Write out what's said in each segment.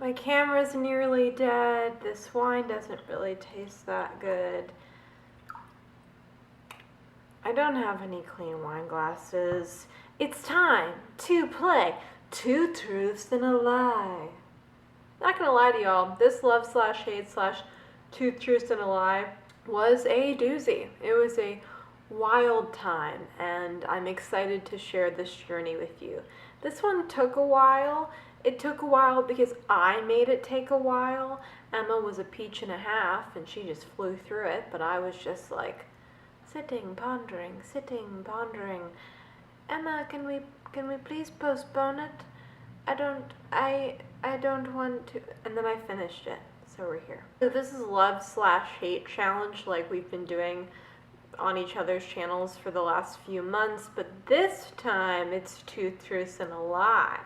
My camera's nearly dead. This wine doesn't really taste that good. I don't have any clean wine glasses. It's time to play Two Truths and a Lie. Not gonna lie to y'all, this love slash hate slash Two Truths and a Lie was a doozy. It was a wild time, and I'm excited to share this journey with you. This one took a while. It took a while because I made it take a while. Emma was a peach and a half, and she just flew through it, but I was just like, sitting, pondering. Emma, can we please postpone it? I don't want to. And then I finished it, so we're here. So this is love slash hate challenge like we've been doing on each other's channels for the last few months, but this time it's Two Truths and a Lie.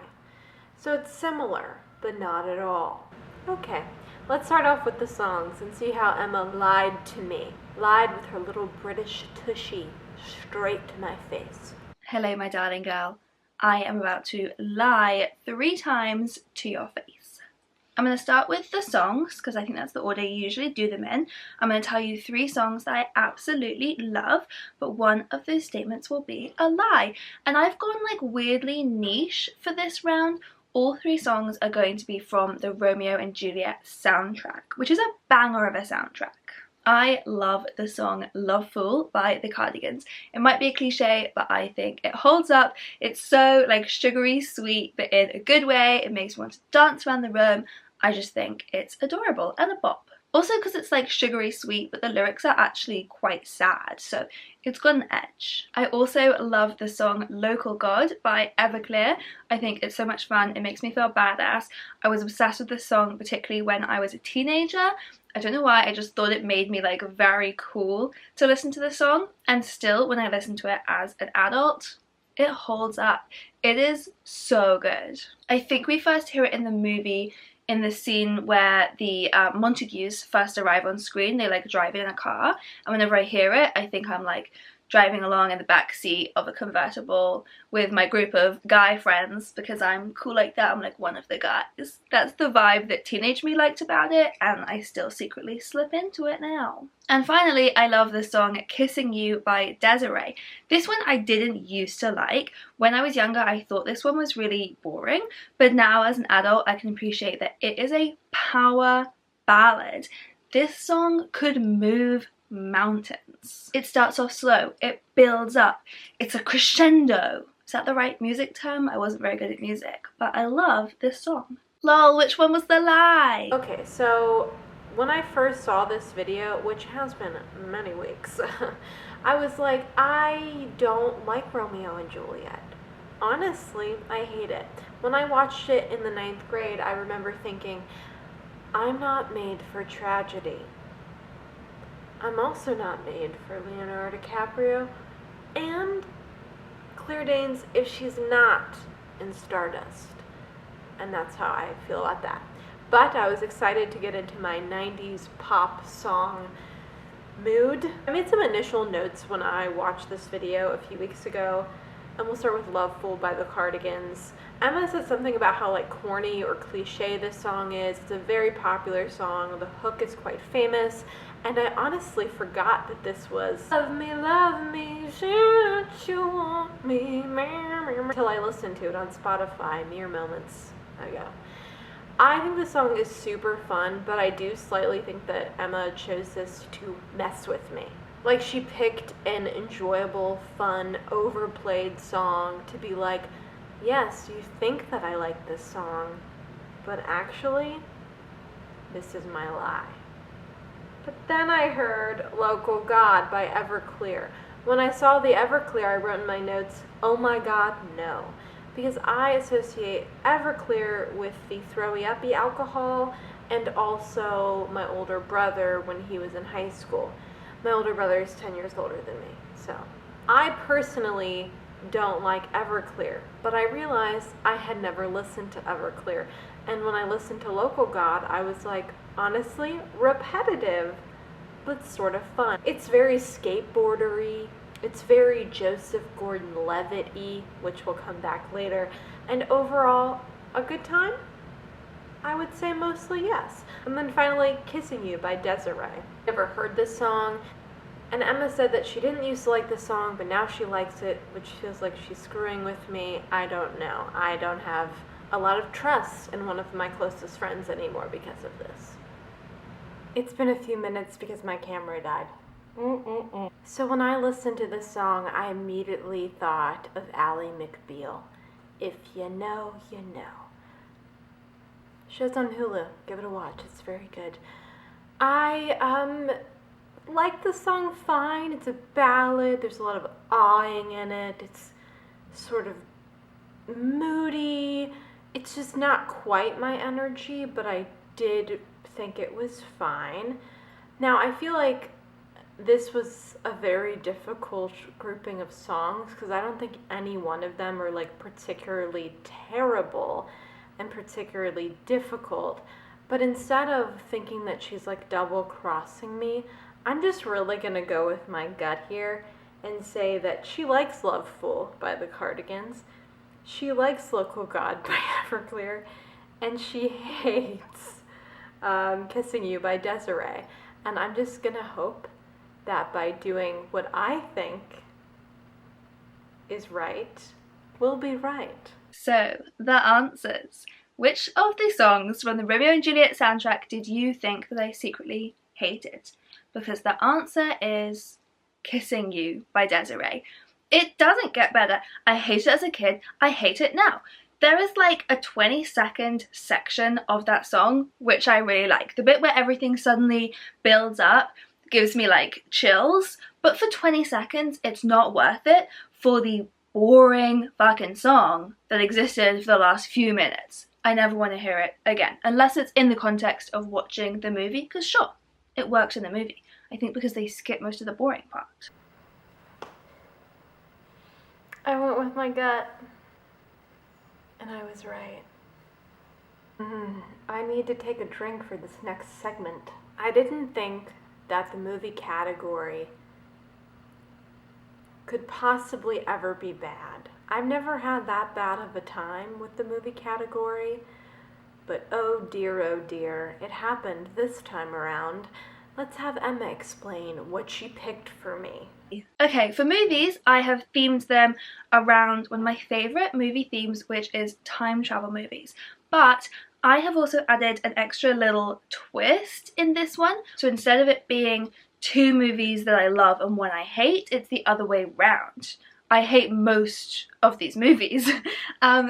So it's similar, but not at all. Okay, let's start off with the songs and see how Emma lied to me. Lied with her little British tushy straight to my face. Hello, my darling girl. I am about to lie 3 times to your face. I'm going to start with the songs because I think that's the order you usually do them in. I'm going to tell you 3 songs that I absolutely love, but one of those statements will be a lie. And I've gone like weirdly niche for this round. All 3 songs are going to be from the Romeo and Juliet soundtrack, which is a banger of a soundtrack. I love the song Love Fool by the Cardigans. It might be a cliche, but I think it holds up. It's so like sugary sweet, but in a good way. It makes me want to dance around the room. I just think it's adorable and a bop. Also because it's like sugary sweet, but the lyrics are actually quite sad, so it's got an edge. I also love the song Local God by Everclear. I think it's so much fun. It makes me feel badass. I was obsessed with this song, particularly when I was a teenager. I don't know why, I just thought it made me like very cool to listen to the song, and still when I listen to it as an adult, it holds up. It is so good. I think we first hear it in the movie in the scene where the Montagues first arrive on screen. They like drive in a car, and whenever I hear it, I think I'm like driving along in the back seat of a convertible with my group of guy friends because I'm cool like that. I'm like one of the guys. That's the vibe that teenage me liked about it, and I still secretly slip into it now. And finally, I love the song Kissing You by Des'ree. This one I didn't used to like. When I was younger, I thought this one was really boring, but now as an adult, I can appreciate that it is a power ballad. This song could move mountains. It starts off slow, it builds up, it's a crescendo. Is that the right music term? I wasn't very good at music, but I love this song. Lol, which one was the lie? Okay, so when I first saw this video, which has been many weeks, I was like, I don't like Romeo and Juliet. Honestly, I hate it. When I watched it in the 9th grade, I remember thinking, I'm not made for tragedy. I'm also not made for Leonardo DiCaprio and Claire Danes if she's not in Stardust. And that's how I feel about that. But I was excited to get into my 90s pop song mood. I made some initial notes when I watched this video a few weeks ago, and we'll start with Love Fool by the Cardigans. Emma said something about how like corny or cliche this song is. It's a very popular song. The hook is quite famous. And I honestly forgot that this was love me, say that you want me, until I listened to it on Spotify, mere moments ago. I think the song is super fun, but I do slightly think that Emma chose this to mess with me. Like she picked an enjoyable, fun, overplayed song to be like, yes, you think that I like this song, but actually, this is my lie. But then I heard Local God by Everclear. When I saw the Everclear, I wrote in my notes, oh my god, no. Because I associate Everclear with the throwy-uppy alcohol and also my older brother when he was in high school. My older brother is 10 years older than me, so. I personally don't like Everclear, but I realized I had never listened to Everclear. And when I listened to Local God, I was like, honestly, repetitive, but sort of fun. It's very skateboardery, it's very Joseph Gordon-Levitt-y, which will come back later, and overall, a good time? I would say mostly yes. And then finally, Kissing You by Desiree. Never heard this song, and Emma said that she didn't used to like the song, but now she likes it, which feels like she's screwing with me. I don't know. I don't have a lot of trust in one of my closest friends anymore because of this. It's been a few minutes because my camera died. So when I listened to this song, I immediately thought of Ally McBeal. If you know, you know. Show's on Hulu. Give it a watch. It's very good. I like the song fine. It's a ballad. There's a lot of awing in it. It's sort of moody. It's just not quite my energy, but I did think it was fine. Now, I feel like this was a very difficult grouping of songs because I don't think any one of them are like particularly terrible and particularly difficult. But instead of thinking that she's like double crossing me, I'm just really gonna go with my gut here and say that she likes Love Fool by the Cardigans, she likes Local God by Everclear, and she hates Kissing You by Desiree. And I'm just gonna hope that by doing what I think is right, we'll be right. So, the answers. Which of the songs from the Romeo and Juliet soundtrack did you think that I secretly hated? Because the answer is Kissing You by Desiree. It doesn't get better. I hated it as a kid. I hate it now. There is like a 20-second section of that song which I really like. The bit where everything suddenly builds up gives me like chills, but for 20 seconds it's not worth it for the boring fucking song that existed for the last few minutes. I never want to hear it again, unless it's in the context of watching the movie, because sure, it works in the movie. I think because they skip most of the boring part. I went with my gut, and I was right. I need to take a drink for this next segment. I didn't think that the movie category could possibly ever be bad. I've never had that bad of a time with the movie category, but oh dear, it happened this time around. Let's have Emma explain what she picked for me. Okay, for movies, I have themed them around one of my favourite movie themes, which is time travel movies. But I have also added an extra little twist in this one. So instead of it being two movies that I love and one I hate, it's the other way round. I hate most of these movies.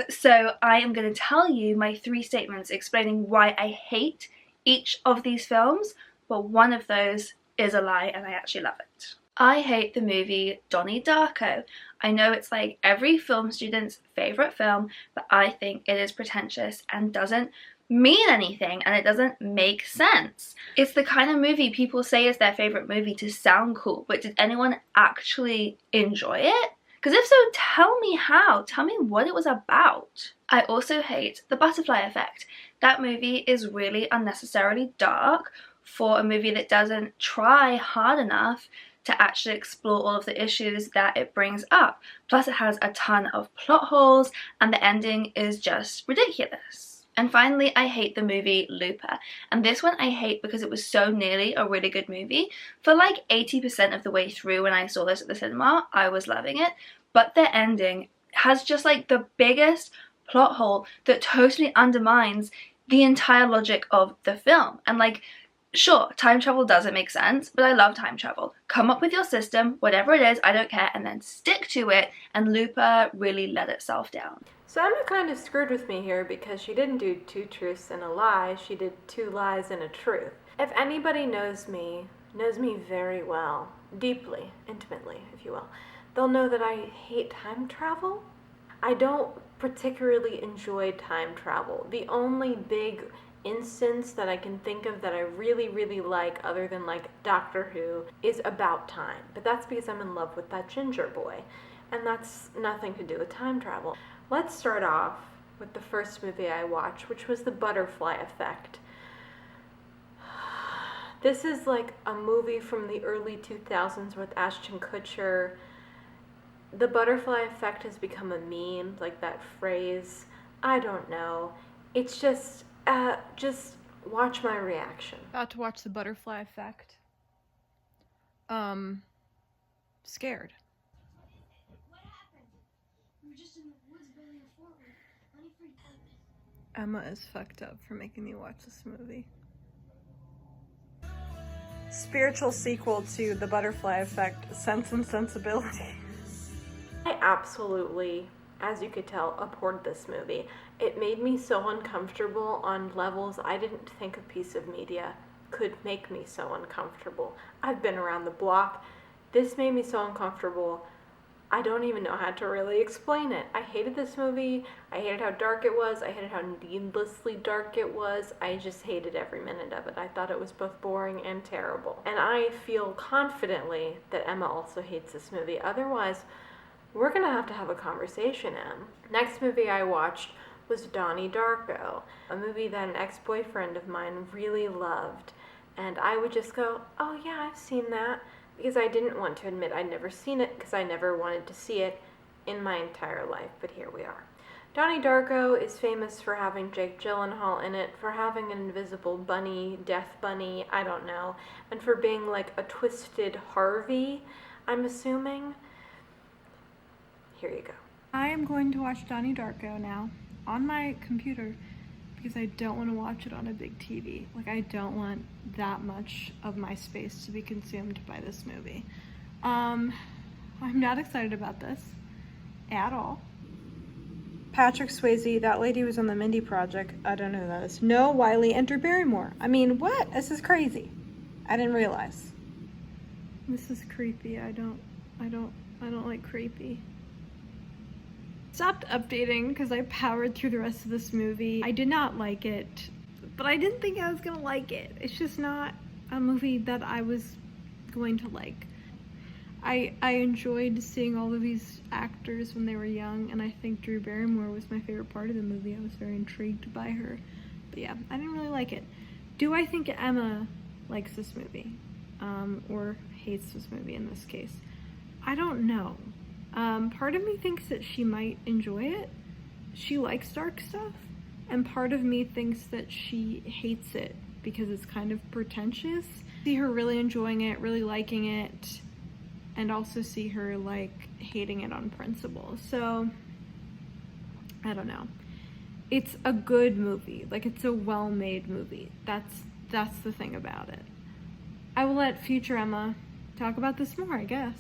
So I am going to tell you my 3 statements explaining why I hate each of these films, but one of those is a lie and I actually love it. I hate the movie Donnie Darko. I know it's like every film student's favourite film, but I think it is pretentious and doesn't mean anything and it doesn't make sense. It's the kind of movie people say is their favourite movie to sound cool, but did anyone actually enjoy it? Because if so, tell me how. Tell me what it was about. I also hate The Butterfly Effect. That movie is really unnecessarily dark for a movie that doesn't try hard enough to actually explore all of the issues that it brings up. Plus it has a ton of plot holes and the ending is just ridiculous. And finally, I hate the movie Looper. And this one I hate because it was so nearly a really good movie. For like 80% of the way through when I saw this at the cinema, I was loving it. But the ending has just like the biggest plot hole that totally undermines the entire logic of the film. And like, sure, time travel doesn't make sense, but I love time travel. Come up with your system, whatever it is, I don't care, and then stick to it, and Looper really let itself down. So Emma kind of screwed with me here because she didn't do 2 truths and a lie, she did 2 lies and a truth. If anybody knows me very well, deeply, intimately, if you will, they'll know that I hate time travel. I don't particularly enjoy time travel. The only big instance that I can think of that I really like, other than like Doctor Who, is About Time. But that's because I'm in love with that ginger boy. And that's nothing to do with time travel. Let's start off with the first movie I watched, which was The Butterfly Effect. This is like a movie from the early 2000s with Ashton Kutcher. The butterfly effect has become a meme, like that phrase. I don't know. It's just Just watch my reaction. About to watch The Butterfly Effect. Scared. What happened? We were just in the woods building a fort with money for Emma is fucked up for making me watch this movie. Spiritual sequel to The Butterfly Effect, Sense and Sensibility. I absolutely, as you could tell, abhorred this movie. It made me so uncomfortable on levels I didn't think a piece of media could make me so uncomfortable. I've been around the block. This made me so uncomfortable. I don't even know how to really explain it. I hated this movie. I hated how dark it was. I hated how needlessly dark it was. I just hated every minute of it. I thought it was both boring and terrible. And I feel confidently that Emma also hates this movie. Otherwise, we're gonna have a conversation, Em. Next movie I watched was Donnie Darko, a movie that an ex-boyfriend of mine really loved. And I would just go, oh yeah, I've seen that, because I didn't want to admit I'd never seen it, because I never wanted to see it in my entire life, but here we are. Donnie Darko is famous for having Jake Gyllenhaal in it, for having an invisible bunny, death bunny, I don't know, and for being like a twisted Harvey, I'm assuming. Here you go. I am going to watch Donnie Darko now on my computer because I don't want to watch it on a big TV. Like, I don't want that much of my space to be consumed by this movie. I'm not excited about this at all. Patrick Swayze, that lady was on the Mindy Project. I don't know who that is. Noah Wiley and Drew Barrymore. I mean, what? This is crazy. I didn't realize. This is creepy. I don't like creepy. Stopped updating because I powered through the rest of this movie. I did not like it, but I didn't think I was gonna like it. It's just not a movie that I was going to like. I enjoyed seeing all of these actors when they were young, and I think Drew Barrymore was my favorite part of the movie. I was very intrigued by her. But yeah, I didn't really like it. Do I think Emma likes this movie? Or hates this movie in this case? I don't know. Part of me thinks that she might enjoy it. She likes dark stuff. And part of me thinks that she hates it because it's kind of pretentious. See her really enjoying it, really liking it, and also see her like hating it on principle. So, I don't know. It's a good movie. Like, it's a well-made movie. That's the thing about it. I will let future Emma talk about this more, I guess.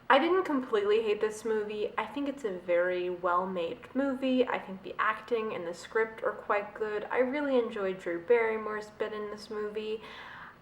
I didn't completely hate this movie. I think it's a very well-made movie. I think the acting and the script are quite good. I really enjoyed Drew Barrymore's bit in this movie.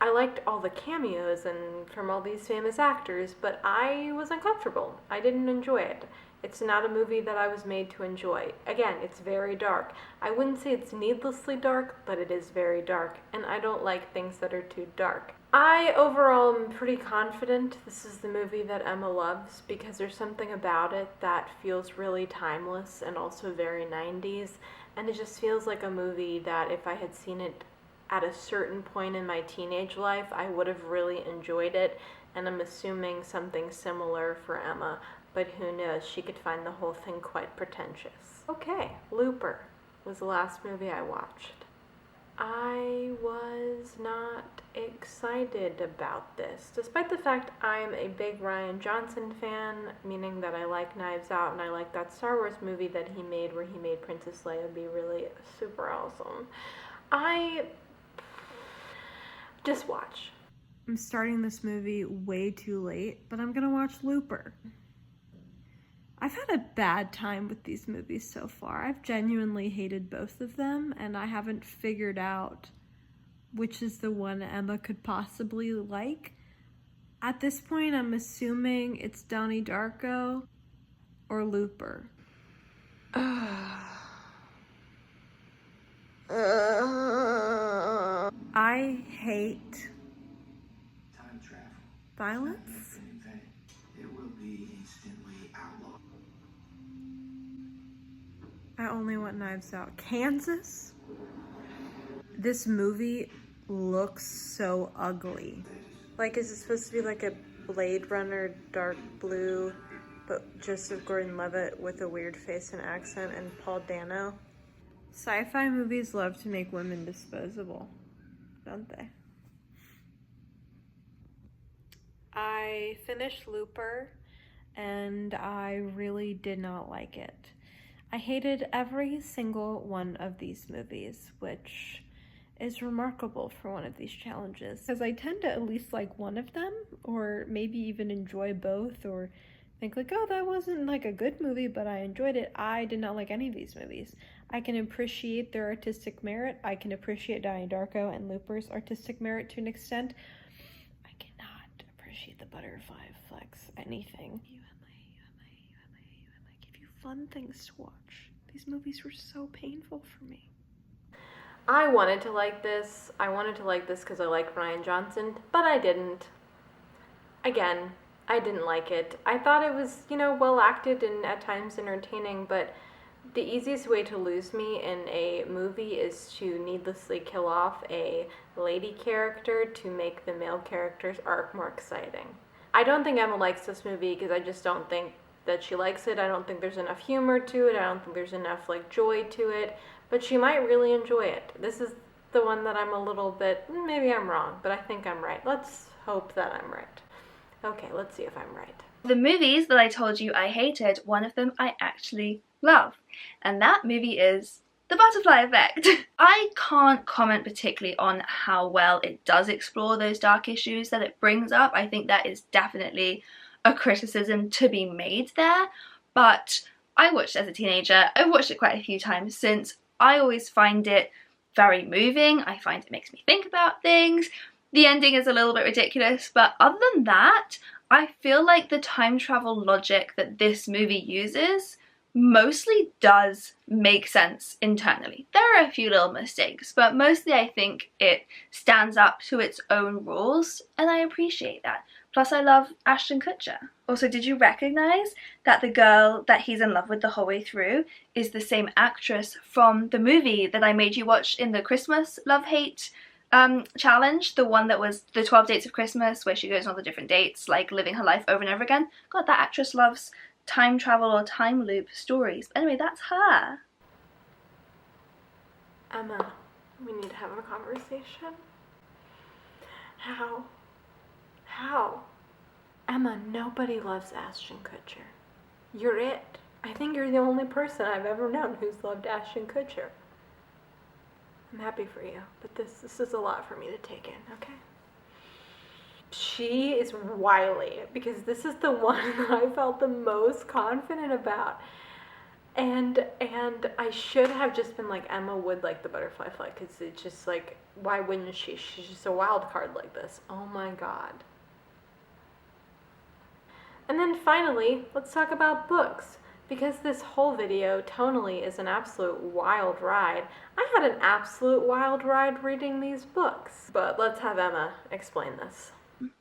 I liked all the cameos and from all these famous actors, but I was uncomfortable. I didn't enjoy it. It's not a movie that I was made to enjoy. Again, it's very dark. I wouldn't say it's needlessly dark, but it is very dark, and I don't like things that are too dark. I overall am pretty confident this is the movie that Emma loves because there's something about it that feels really timeless and also very 90s, and it just feels like a movie that if I had seen it at a certain point in my teenage life, I would have really enjoyed it, and I'm assuming something similar for Emma, but who knows, she could find the whole thing quite pretentious. Okay, Looper was the last movie I watched. I was not excited about this, despite the fact I'm a big Rian Johnson fan, meaning that I like Knives Out and I like that Star Wars movie that he made where he made Princess Leia be really super awesome. Just watch. I'm starting this movie way too late, but I'm gonna watch Looper. I've had a bad time with these movies so far. I've genuinely hated both of them, and I haven't figured out which is the one Emma could possibly like. At this point, I'm assuming it's Donnie Darko or Looper. I hate time travel. violence. It will be instantly outlawed. I only want Knives Out. Kansas? This movie looks so ugly. Like, is it supposed to be like a Blade Runner dark blue, but Joseph Gordon-Levitt with a weird face and accent and Paul Dano? Sci-fi movies love to make women disposable, don't they? I finished Looper, and I really did not like it. I hated every single one of these movies, which is remarkable for one of these challenges, because I tend to at least like one of them, or maybe even enjoy both, or think like, oh, that wasn't like a good movie, but I enjoyed it. I did not like any of these movies. I can appreciate their artistic merit. I can appreciate Donnie Darko and Looper's artistic merit to an extent. I cannot appreciate the butterfly effects, anything. You give you fun things to watch. These movies were so painful for me. I wanted to like this. I wanted to like this because I like Rian Johnson, but I didn't. Again, I didn't like it. I thought it was, well acted and at times entertaining, but the easiest way to lose me in a movie is to needlessly kill off a lady character to make the male character's arc more exciting. I don't think Emma likes this movie because I just don't think that she likes it. I don't think there's enough humor to it. I don't think there's enough joy to it, but she might really enjoy it. This is the one that I'm a little bit, maybe I'm wrong, but I think I'm right. Let's hope that I'm right. Okay, let's see if I'm right. The movies that I told you I hated, one of them I actually love, and that movie is The Butterfly Effect. I can't comment particularly on how well it does explore those dark issues that it brings up. I think that is definitely a criticism to be made there, but I watched it as a teenager. I've watched it quite a few times since. I always find it very moving. I find it makes me think about things. The ending is a little bit ridiculous, but other than that, I feel like the time travel logic that this movie uses mostly does make sense internally. There are a few little mistakes, but mostly I think it stands up to its own rules, and I appreciate that. Plus, I love Ashton Kutcher. Also, did you recognize that the girl that he's in love with the whole way through is the same actress from the movie that I made you watch in the Christmas love-hate challenge? The one that was the 12 Dates of Christmas, where she goes on all the different dates, living her life over and over again. God, that actress loves time travel or time loop stories. But anyway, that's her. Emma, we need to have a conversation. How? Emma, nobody loves Ashton Kutcher. You're it. I think you're the only person I've ever known who's loved Ashton Kutcher. I'm happy for you, but this is a lot for me to take in, okay? She is wily, because this is the one that I felt the most confident about. And I should have just been like, Emma would like The Butterfly Effect, because it's just why wouldn't she? She's just a wild card like this. Oh my god. And then finally, let's talk about books. Because this whole video tonally is an absolute wild ride, I had an absolute wild ride reading these books. But let's have Emma explain this.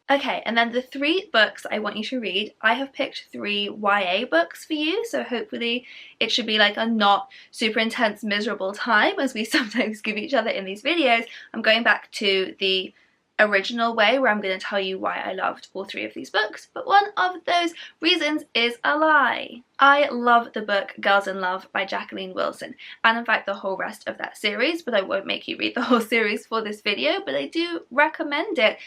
Okay, and then the 3 books I want you to read, I have picked 3 YA books for you, so hopefully it should be a not super intense, miserable time as we sometimes give each other in these videos. I'm going back to the original way where I'm going to tell you why I loved all 3 of these books, but one of those reasons is a lie. I love the book Girls in Love by Jacqueline Wilson, and in fact the whole rest of that series, but I won't make you read the whole series for this video, but I do recommend it.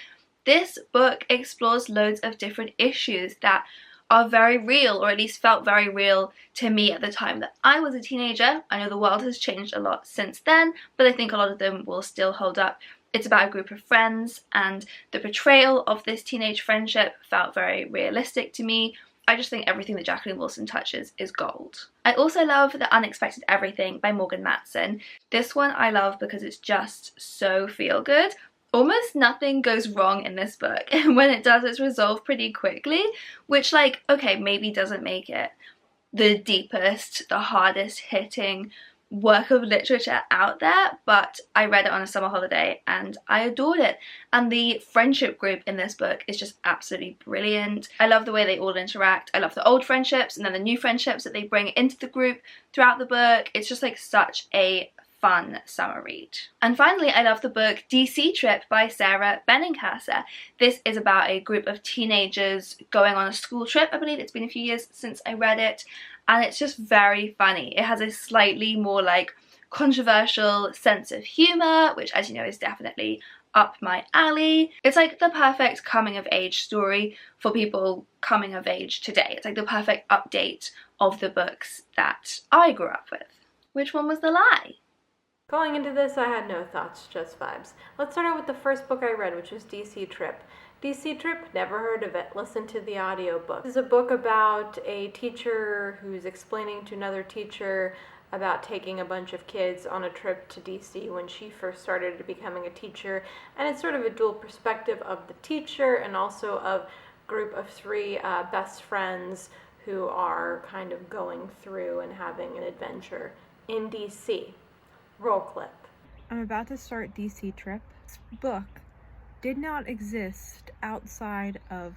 This book explores loads of different issues that are very real, or at least felt very real to me at the time that I was a teenager. I know the world has changed a lot since then, but I think a lot of them will still hold up. It's about a group of friends, and the portrayal of this teenage friendship felt very realistic to me. I just think everything that Jacqueline Wilson touches is gold. I also love The Unexpected Everything by Morgan Matson. This one I love because it's just so feel good. Almost nothing goes wrong in this book, and when it does, it's resolved pretty quickly, which okay, maybe doesn't make it the deepest, the hardest hitting work of literature out there, but I read it on a summer holiday and I adored it. And the friendship group in this book is just absolutely brilliant. I love the way they all interact. I love the old friendships and then the new friendships that they bring into the group throughout the book. It's just such a fun summer read. And finally, I love the book DC Trip by Sarah Benincasa. This is about a group of teenagers going on a school trip. I believe it's been a few years since I read it, and it's just very funny. It has a slightly more controversial sense of humour, which, as you know, is definitely up my alley. It's like the perfect coming of age story for people coming of age today. It's like the perfect update of the books that I grew up with. Which one was the lie? Going into this, I had no thoughts, just vibes. Let's start out with the first book I read, which was DC Trip. DC Trip, never heard of it. Listen to the audiobook. This is a book about a teacher who's explaining to another teacher about taking a bunch of kids on a trip to DC when she first started becoming a teacher. And it's sort of a dual perspective of the teacher and also of a group of three best friends who are kind of going through and having an adventure in DC. Roll clip. I'm about to start DC Trip. This book did not exist outside of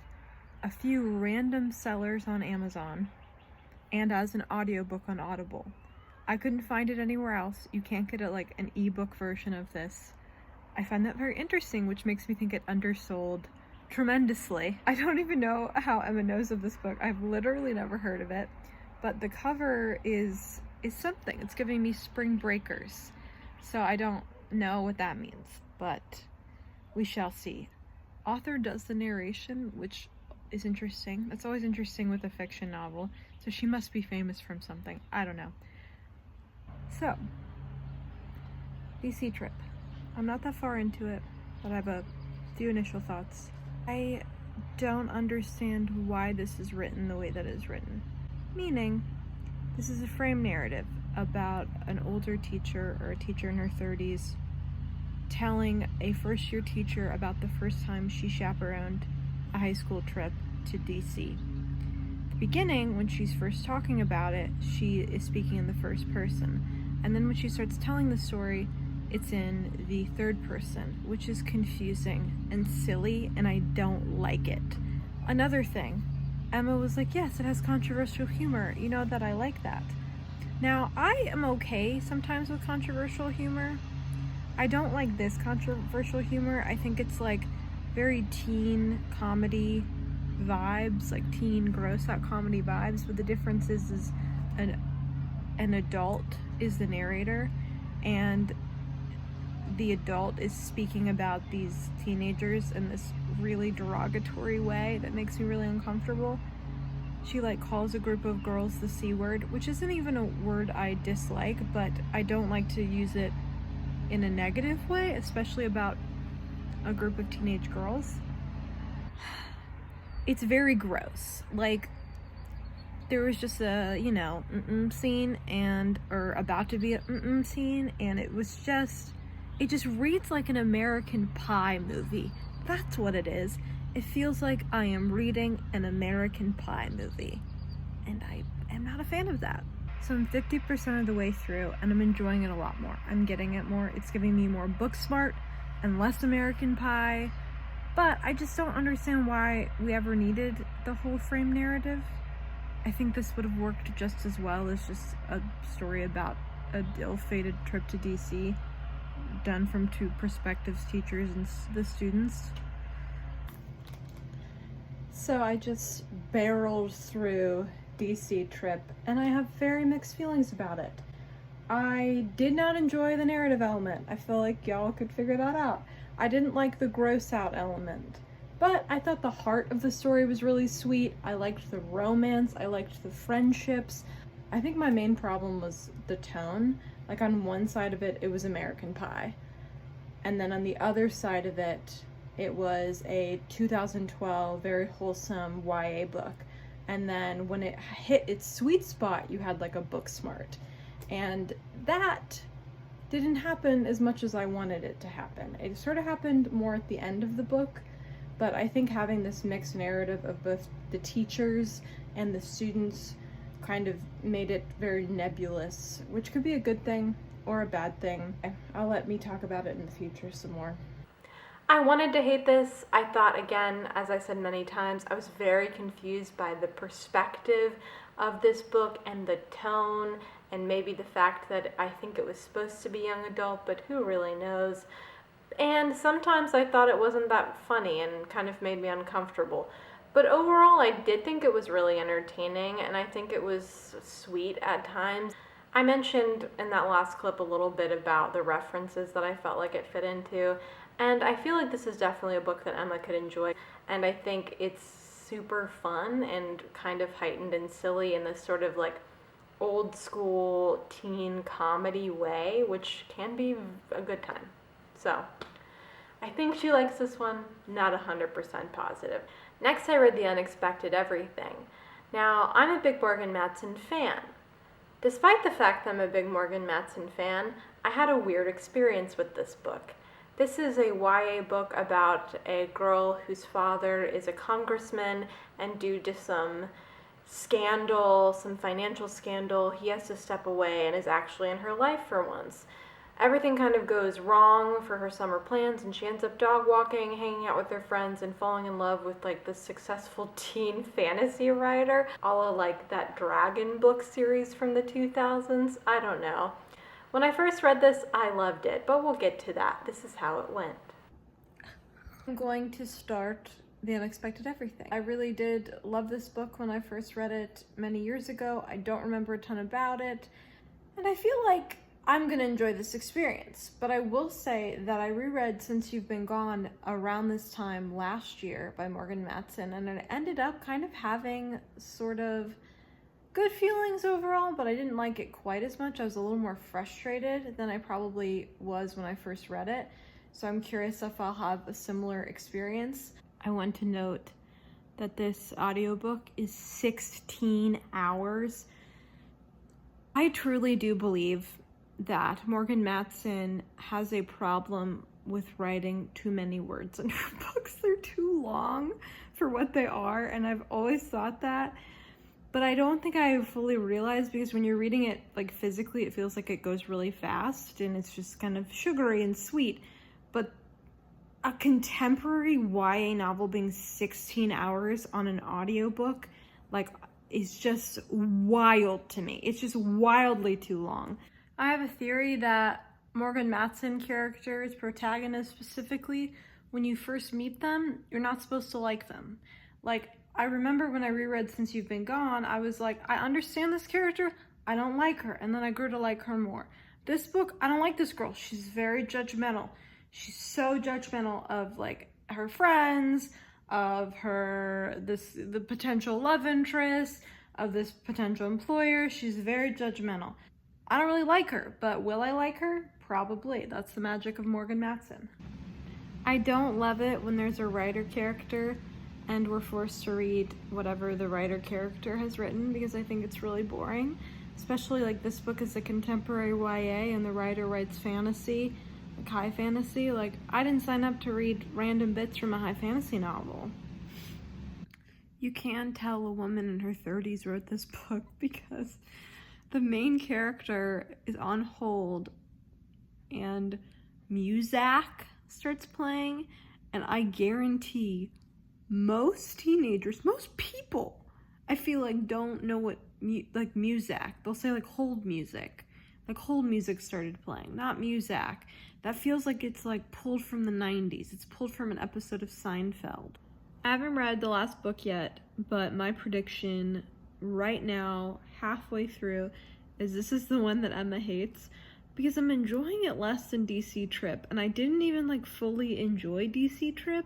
a few random sellers on Amazon and as an audiobook on Audible. I couldn't find it anywhere else. You can't get like an ebook version of this. I find that very interesting, which makes me think it undersold tremendously. I don't even know how Emma knows of this book. I've literally never heard of it, but the cover is something. It's giving me Spring Breakers, so I don't know what that means, but we shall see. Author does the narration, which is interesting. That's always interesting with a fiction novel, so she must be famous from something. I don't know. So, DC Trip. I'm not that far into it, but I have a few initial thoughts. I don't understand why this is written the way that it is written. Meaning, this is a frame narrative about an older teacher or a teacher in her 30s telling a first-year teacher about the first time she chaperoned a high school trip to DC. At the beginning, when she's first talking about it, she is speaking in the first person. And then when she starts telling the story, it's in the third person, which is confusing and silly, and I don't like it. Another thing, Emma was like, yes, it has controversial humor. You know that I like that. Now, I am okay sometimes with controversial humor. I don't like this controversial humor. I think it's like very teen comedy vibes, like teen gross out comedy vibes, but the difference is an adult is the narrator, and the adult is speaking about these teenagers in this really derogatory way that makes me really uncomfortable. She like calls a group of girls the C word, which isn't even a word I dislike, but I don't like to use it in a negative way, especially about a group of teenage girls. It's very gross. Like, there was just a, scene or about to be a scene, and it just reads like an American Pie movie. That's what it is. It feels like I am reading an American Pie movie, and I am not a fan of that. So I'm 50% of the way through, and I'm enjoying it a lot more. I'm getting it more. It's giving me more book smart and less American Pie, but I just don't understand why we ever needed the whole frame narrative. I think this would have worked just as well as just a story about a ill-fated trip to DC done from two perspectives, teachers and the students. So I just barreled through DC Trip, and I have very mixed feelings about it. I did not enjoy the narrative element. I feel like y'all could figure that out. I didn't like the gross out element, but I thought the heart of the story was really sweet. I liked the romance. I liked the friendships. I think my main problem was the tone. Like, on one side of it, it was American Pie. And then on the other side of it, it was a 2012 very wholesome YA book. And then when it hit its sweet spot, you had like a book smart. And that didn't happen as much as I wanted it to happen. It sort of happened more at the end of the book, but I think having this mixed narrative of both the teachers and the students kind of made it very nebulous, which could be a good thing or a bad thing. I'll let me talk about it in the future some more. I wanted to hate this. I thought, again, as I said many times, I was very confused by the perspective of this book and the tone, and maybe the fact that I think it was supposed to be young adult, but who really knows? And sometimes I thought it wasn't that funny and kind of made me uncomfortable. But overall, I did think it was really entertaining, and I think it was sweet at times. I mentioned in that last clip a little bit about the references that I felt like it fit into, and I feel like this is definitely a book that Emma could enjoy, and I think it's super fun and kind of heightened and silly in this sort of like old school teen comedy way, which can be a good time. So I think she likes this one, not 100% positive. Next, I read The Unexpected Everything. Now, I'm a big Morgan Matson fan. Despite the fact that I'm a big Morgan Matson fan, I had a weird experience with this book. This is a YA book about a girl whose father is a congressman, and due to some scandal, some financial scandal, he has to step away and is actually in her life for once. Everything kind of goes wrong for her summer plans, and she ends up dog walking, hanging out with her friends, and falling in love with like this successful teen fantasy writer, a la like that Dragon book series from the 2000s. I don't know. When I first read this, I loved it, but we'll get to that. This is how it went. I'm going to start The Unexpected Everything. I really did love this book when I first read it many years ago. I don't remember a ton about it, and I feel like I'm gonna enjoy this experience. But I will say that I reread Since You've Been Gone around this time last year by Morgan Matson, and it ended up kind of having sort of good feelings overall, but I didn't like it quite as much. I was a little more frustrated than I probably was when I first read it. So I'm curious if I'll have a similar experience. I want to note that this audiobook is 16 hours. I truly do believe that Morgan Matson has a problem with writing too many words in her books. They're too long for what they are, and I've always thought that. But I don't think I fully realized, because when you're reading it like physically, it feels like it goes really fast and it's just kind of sugary and sweet. But a contemporary YA novel being 16 hours on an audiobook, like, is just wild to me. It's just wildly too long. I have a theory that Morgan Matson characters, protagonists specifically, when you first meet them, you're not supposed to like them. Like, I remember when I reread Since You've Been Gone, I was like, I understand this character, I don't like her, and then I grew to like her more. This book, I don't like this girl. She's very judgmental. She's so judgmental of like her friends, of the potential love interest, of this potential employer. She's very judgmental. I don't really like her, but will I like her? Probably. That's the magic of Morgan Matson. I don't love it when there's a writer character and we're forced to read whatever the writer character has written, because I think it's really boring. Especially like this book is a contemporary YA and the writer writes fantasy, like high fantasy. Like, I didn't sign up to read random bits from a high fantasy novel. You can tell a woman in her 30s wrote this book because the main character is on hold and Muzak starts playing, and I guarantee most teenagers, most people, I feel like don't know what like Muzak. They'll say like hold music. Like hold music started playing, not Muzak. That feels like it's like pulled from the 90s. It's pulled from an episode of Seinfeld. I haven't read the last book yet, but my prediction right now, halfway through, is this is the one that Emma hates, because I'm enjoying it less than DC Trip, and I didn't even like fully enjoy DC Trip.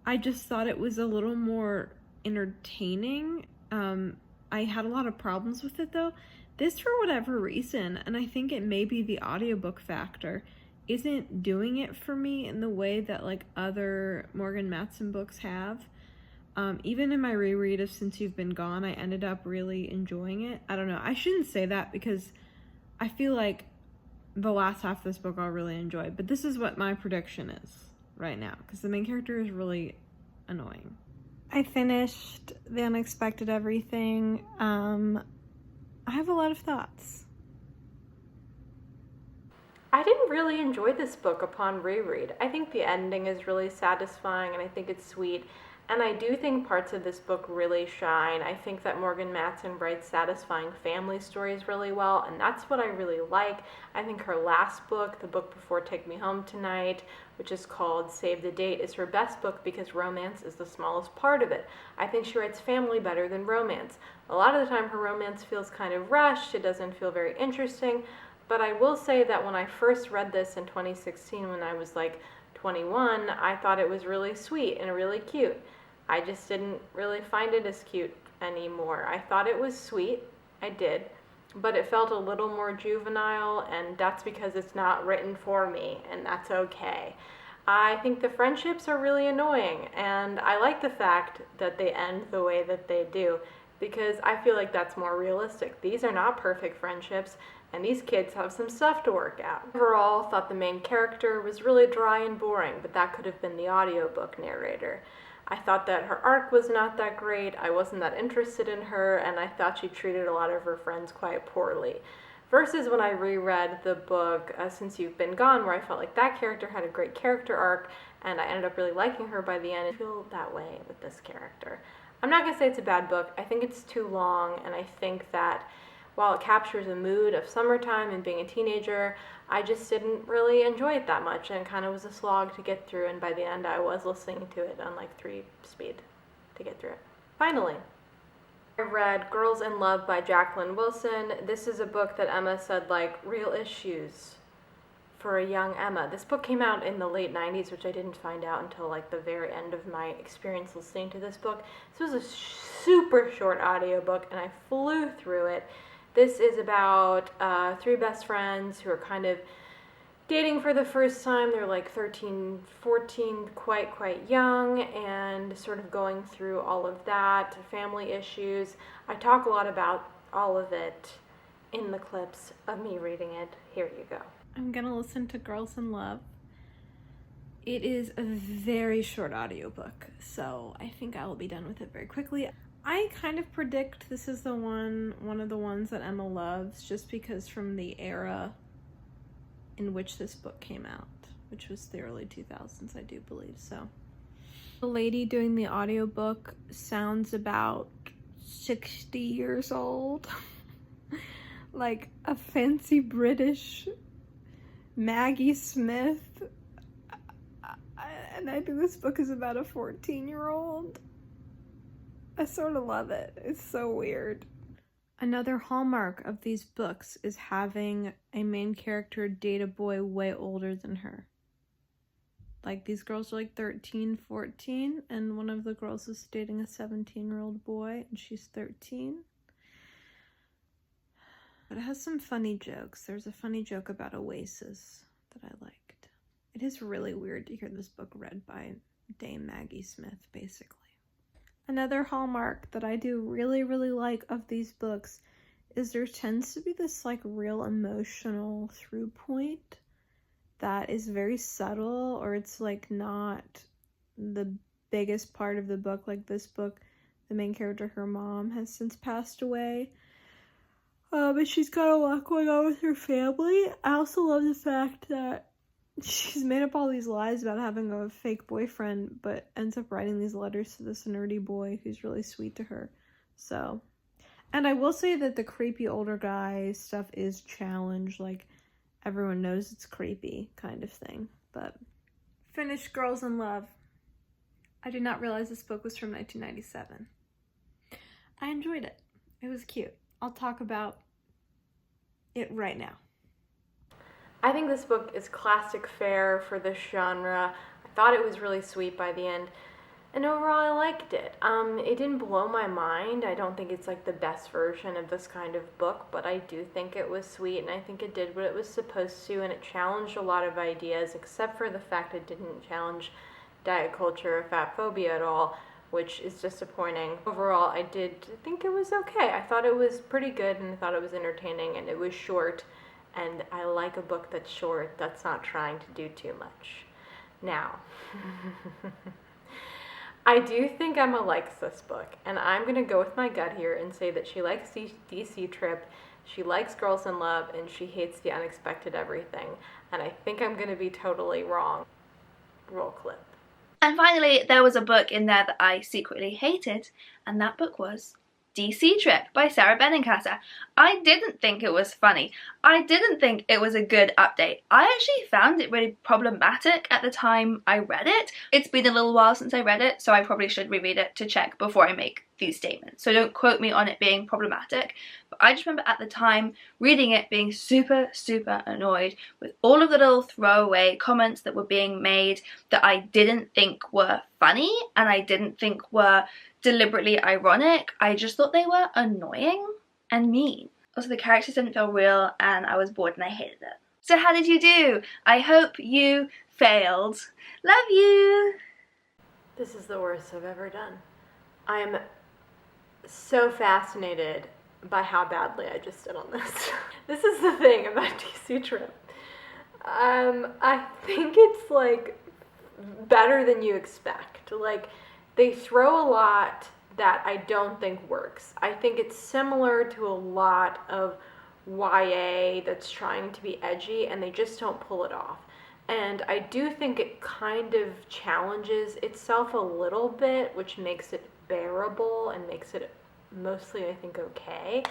I just thought it was a little more entertaining. I had a lot of problems with it though. This, for whatever reason, and I think it may be the audiobook factor, isn't doing it for me in the way that like other Morgan Matson books have. Even in my reread of Since You've Been Gone, I ended up really enjoying it. I don't know. I shouldn't say that because I feel like the last half of this book I'll really enjoy. But this is what my prediction is right now, because the main character is really annoying. I finished The Unexpected Everything. I have a lot of thoughts. I didn't really enjoy this book upon reread. I think the ending is really satisfying and I think it's sweet. And I do think parts of this book really shine. I think that Morgan Matson writes satisfying family stories really well, and that's what I really like. I think her last book, the book before Take Me Home Tonight, which is called Save the Date, is her best book because romance is the smallest part of it. I think she writes family better than romance. A lot of the time her romance feels kind of rushed, it doesn't feel very interesting, but I will say that when I first read this in 2016 when I was like 21, I thought it was really sweet and really cute. I just didn't really find it as cute anymore. I thought it was sweet, I did, but it felt a little more juvenile, and that's because it's not written for me, and that's okay. I think the friendships are really annoying, and I like the fact that they end the way that they do, because I feel like that's more realistic. These are not perfect friendships, and these kids have some stuff to work out. Overall, thought the main character was really dry and boring, but that could have been the audiobook narrator. I thought that her arc was not that great, I wasn't that interested in her, and I thought she treated a lot of her friends quite poorly. Versus when I reread the book Since You've Been Gone, where I felt like that character had a great character arc, and I ended up really liking her by the end. I feel that way with this character. I'm not going to say it's a bad book, I think it's too long, and I think that while it captures a mood of summertime and being a teenager, I just didn't really enjoy it that much, and it kind of was a slog to get through, and by the end I was listening to it on like 3 speed to get through it. Finally, I read Girls in Love by Jacqueline Wilson. This is a book that Emma said, like, real issues for a young Emma. This book came out in the late 90s, which I didn't find out until like the very end of my experience listening to this book. This was a super short audiobook, and I flew through it. This is about 3 best friends who are kind of dating for the first time. They're like 13, 14, quite young, and sort of going through all of that, family issues. I talk a lot about all of it in the clips of me reading it. Here you go. I'm gonna listen to Girls in Love. It is a very short audiobook, so I think I will be done with it very quickly. I kind of predict this is one of the ones that Emma loves, just because from the era in which this book came out, which was the early 2000s, I do believe. So the lady doing the audiobook sounds about 60 years old. Like a fancy British Maggie Smith. And I think this book is about a 14-year-old. I sort of love it. It's so weird. Another hallmark of these books is having a main character date a boy way older than her. Like, these girls are like 13, 14, and one of the girls is dating a 17-year-old boy, and she's 13. But it has some funny jokes. There's a funny joke about Oasis that I liked. It is really weird to hear this book read by Dame Maggie Smith, basically. Another hallmark that I do really like of these books is there tends to be this like real emotional through point that is very subtle, or it's like not the biggest part of the book. Like this book, the main character, her mom has since passed away, but she's got a lot going on with her family. I also love the fact that she's made up all these lies about having a fake boyfriend, but ends up writing these letters to this nerdy boy who's really sweet to her. So, and I will say that the creepy older guy stuff is challenged, like everyone knows it's creepy kind of thing. But finished Girls in Love. I did not realize this book was from 1997. I enjoyed it. It was cute. I'll talk about it right now. I think this book is classic fare for this genre. I thought it was really sweet by the end, and overall I liked it. It didn't blow my mind. I don't think it's like the best version of this kind of book, but I do think it was sweet, and I think it did what it was supposed to, and it challenged a lot of ideas, except for the fact it didn't challenge diet culture or fat phobia at all, which is disappointing. Overall, I did think it was okay. I thought it was pretty good, and I thought it was entertaining, and it was short. And I like a book that's short, that's not trying to do too much. Now, I do think Emma likes this book, and I'm going to go with my gut here and say that she likes DC Trip, she likes Girls in Love, and she hates The Unexpected Everything. And I think I'm going to be totally wrong. Roll clip. And finally, there was a book in there that I secretly hated, and that book was DC Trip by Sarah Benincasa. I didn't think it was funny. I didn't think it was a good update. I actually found it really problematic at the time I read it. It's been a little while since I read it, so I probably should reread it to check before I make these statements. So don't quote me on it being problematic. But I just remember at the time reading it being super, super annoyed with all of the little throwaway comments that were being made that I didn't think were funny and I didn't think were deliberately ironic. I just thought they were annoying and mean. Also, the characters didn't feel real and I was bored and I hated it. So how did you do? I hope you failed. Love you! This is the worst I've ever done. I'm so fascinated by how badly I just did on this. This is the thing about DC Trip. I think it's like better than you expect. Like, they throw a lot that I don't think works. I think it's similar to a lot of YA that's trying to be edgy and they just don't pull it off. And I do think it kind of challenges itself a little bit, which makes it bearable and makes it mostly, I think, okay,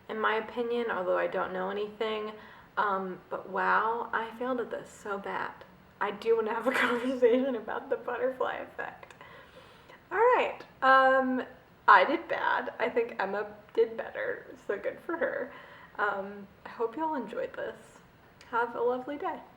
in my opinion, although I don't know anything. But wow, I failed at this so bad. I do want to have a conversation about the butterfly effect. All right, I did bad. I think Emma did better, so good for her. I hope y'all enjoyed this. Have a lovely day.